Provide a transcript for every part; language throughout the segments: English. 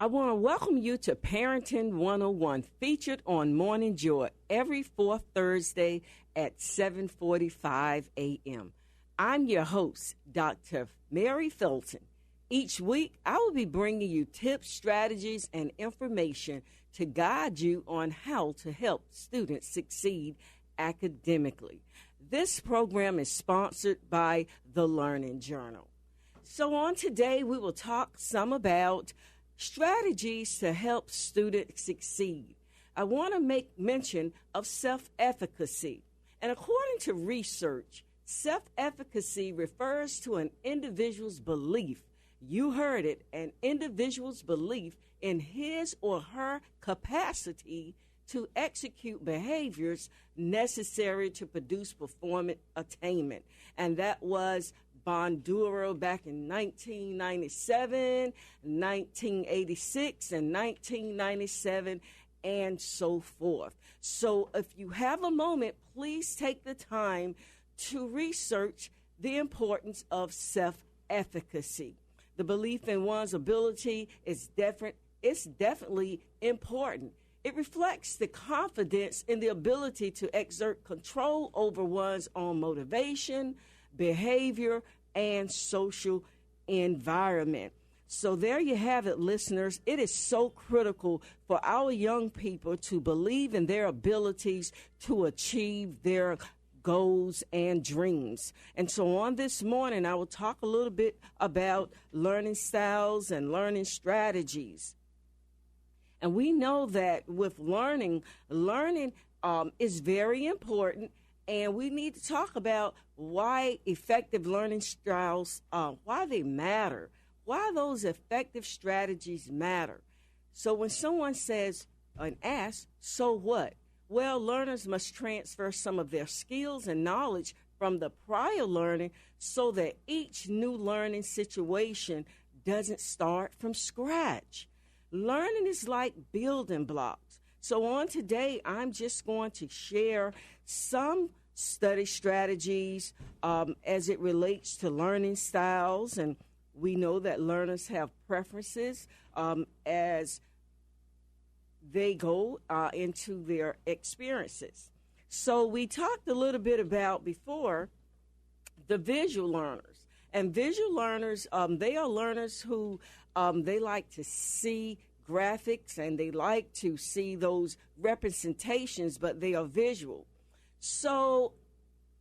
I want to welcome you to Parenting 101, featured on Morning Joy every fourth Thursday at 7:45 a.m. I'm your host, Dr. Mary Felton. Each week, I will be bringing you tips, strategies, and information to guide you on how to help students succeed academically. This program is sponsored by the Learning Journal. So on today, we will talk some about strategies to help students succeed. I want to make mention of self-efficacy. And according to research, self-efficacy refers to an individual's belief, you heard it, an individual's belief in his or her capacity to execute behaviors necessary to produce performance attainment. And that was Bandura back in 1997, 1986, and 1997, and so forth. So if you have a moment, please take the time to research the importance of self-efficacy. The belief in one's ability is definitely important. It reflects the confidence in the ability to exert control over one's own motivation, behavior, and social environment. So there you have it, listeners. It is so critical for our young people to believe in their abilities to achieve their goals and dreams. And so on this morning, I will talk a little bit about learning styles and learning strategies. And we know that with learning is very important. And we need to talk about why effective learning styles, why they matter, why those effective strategies matter. So when someone says and asks, so what? Well, learners must transfer some of their skills and knowledge from the prior learning so that each new learning situation doesn't start from scratch. Learning is like building blocks. So on today, I'm just going to share some study strategies as it relates to learning styles. And we know that learners have preferences as they go into their experiences. So we talked a little bit about before the visual learners. And visual learners, they are learners who they like to see graphics and they like to see those representations, but they are visual. So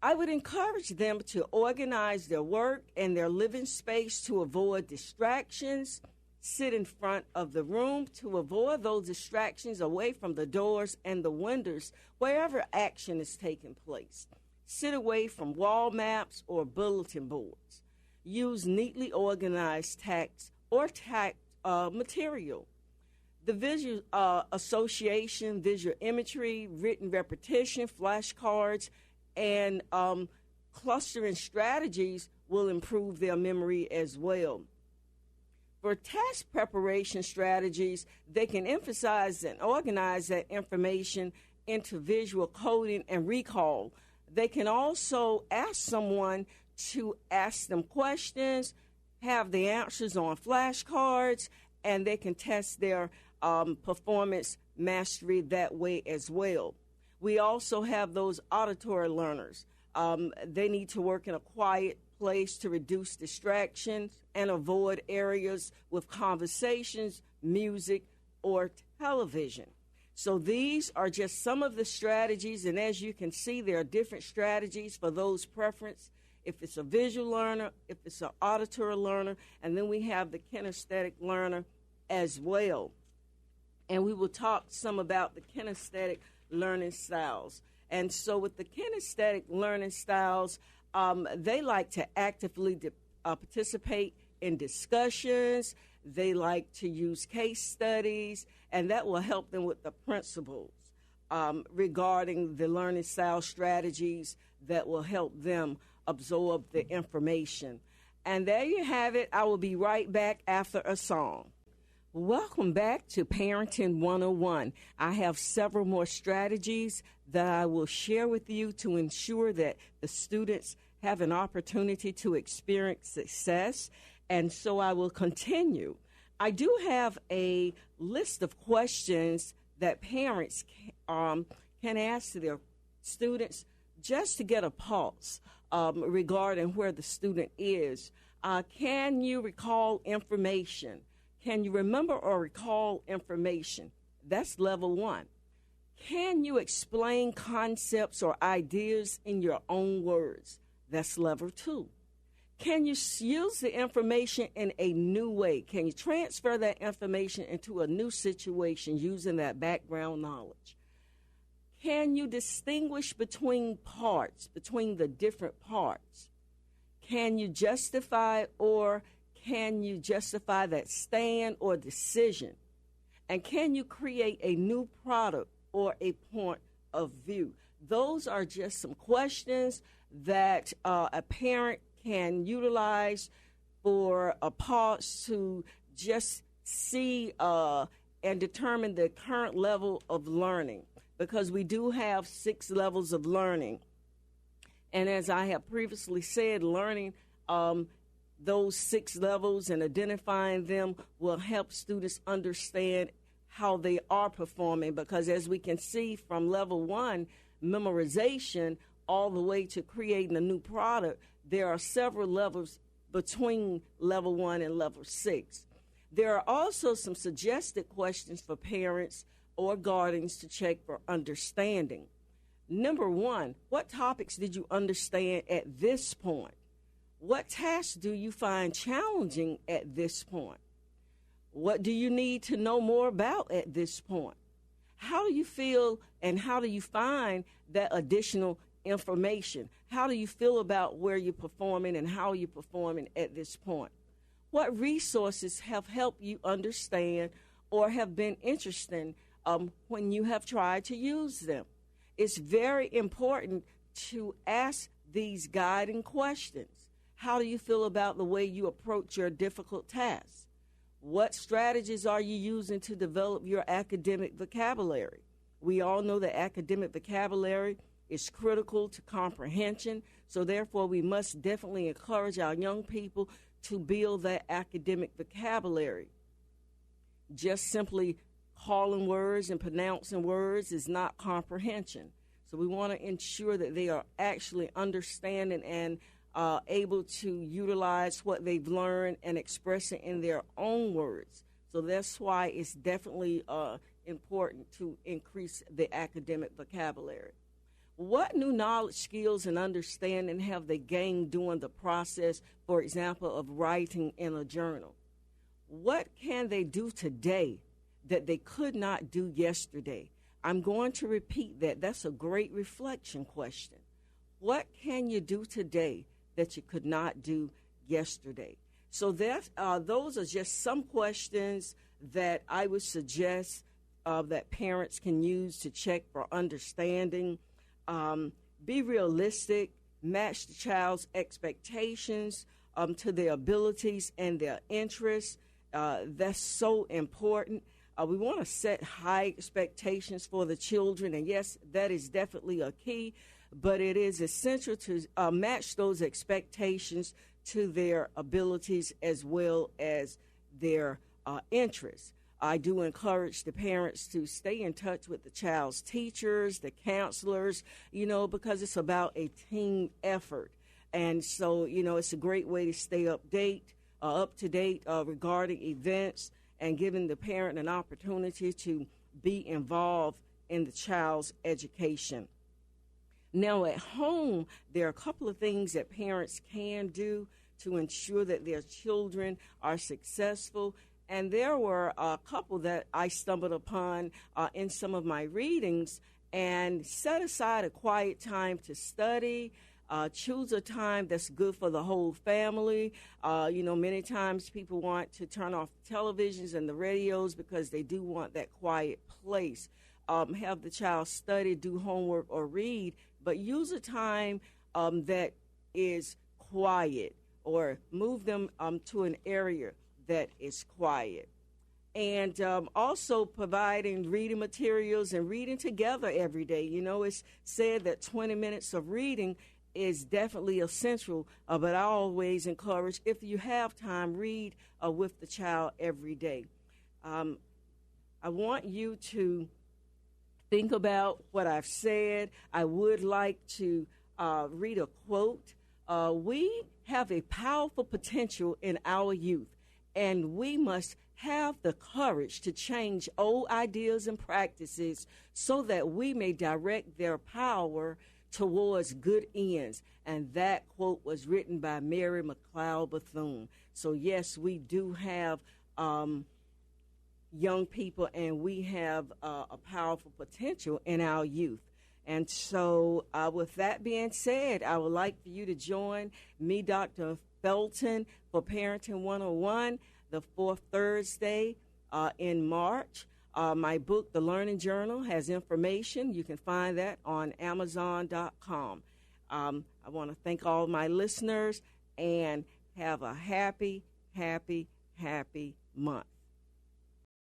I would encourage them to organize their work and their living space to avoid distractions, sit in front of the room to avoid those distractions away from the doors and the windows wherever action is taking place. Sit away from wall maps or bulletin boards. Use neatly organized text or material. The visual association, visual imagery, written repetition, flashcards, and clustering strategies will improve their memory as well. For test preparation strategies, they can emphasize and organize that information into visual coding and recall. They can also ask someone to ask them questions, have the answers on flashcards, and they can test their performance mastery that way as well. We also have those auditory learners. They need to work in a quiet place to reduce distractions and avoid areas with conversations, music, or television. So these are just some of the strategies, and as you can see, there are different strategies for those preference. If it's a visual learner, if it's an auditory learner, and then we have the kinesthetic learner as well. And we will talk some about the kinesthetic learning styles. And so with the kinesthetic learning styles, they like to actively participate in discussions. They like to use case studies, and that will help them with the principles regarding the learning style strategies that will help them absorb the information. And there you have it. I will be right back after a song. Welcome back to Parenting 101. I have several more strategies that I will share with you to ensure that the students have an opportunity to experience success. And so I will continue. I do have a list of questions that parents can ask to their students just to get a pulse regarding where the student is. Can you recall information? Can you remember or recall information? That's level 1. Can you explain concepts or ideas in your own words? That's level 2. Can you use the information in a new way? Can you transfer that information into a new situation using that background knowledge? Can you distinguish between parts, between the different parts? Can you justify that stand or decision? And can you create a new product or a point of view? Those are just some questions that a parent can utilize for a pause to just see and determine the current level of learning, because we do have 6 levels of learning. And as I have previously said, learning those 6 levels and identifying them will help students understand how they are performing, because as we can see from level 1, memorization, all the way to creating a new product, there are several levels between level 1 and level 6. There are also some suggested questions for parents or guardians to check for understanding. Number 1, what topics did you understand at this point? What tasks do you find challenging at this point? What do you need to know more about at this point? How do you feel and how do you find that additional information? How do you feel about where you're performing and how you're performing at this point? What resources have helped you understand or have been interesting when you have tried to use them? It's very important to ask these guiding questions. How do you feel about the way you approach your difficult tasks? What strategies are you using to develop your academic vocabulary? We all know that academic vocabulary is critical to comprehension, so therefore we must definitely encourage our young people to build that academic vocabulary. Just simply calling words and pronouncing words is not comprehension. So we want to ensure that they are actually understanding and able to utilize what they've learned and express it in their own words. So that's why it's definitely important to increase the academic vocabulary. What new knowledge, skills, and understanding have they gained during the process, for example, of writing in a journal? What can they do today that they could not do yesterday? I'm going to repeat that. That's a great reflection question. What can you do today that you could not do yesterday? So those are just some questions that I would suggest that parents can use to check for understanding. Be realistic, match the child's expectations to their abilities and their interests. That's so important. We want to set high expectations for the children, and yes, that is definitely a key, but it is essential to match those expectations to their abilities as well as their interests. I do encourage the parents to stay in touch with the child's teachers, the counselors, because it's about a team effort. And so, it's a great way to stay up to date regarding events and giving the parent an opportunity to be involved in the child's education. Now, at home, there are a couple of things that parents can do to ensure that their children are successful. And there were a couple that I stumbled upon in some of my readings. And set aside a quiet time to study. Choose a time that's good for the whole family. Many times people want to turn off the televisions and the radios because they do want that quiet place. Have the child study, do homework, or read, but use a time that is quiet, or move them to an area that is quiet. And also providing reading materials and reading together every day. It's said that 20 minutes of reading is definitely essential, but I always encourage, if you have time, read with the child every day. I want you to think about what I've said. I would like to read a quote. We have a powerful potential in our youth, and we must have the courage to change old ideas and practices so that we may direct their power towards good ends. And that quote was written by Mary McLeod Bethune. So, yes, we do have young people, and we have a powerful potential in our youth. And so with that being said, I would like for you to join me, Dr. Felton, for Parenting 101, the fourth Thursday in March. My book, The Learning Journal, has information. You can find that on Amazon.com. I want to thank all my listeners and have a happy, happy, happy month.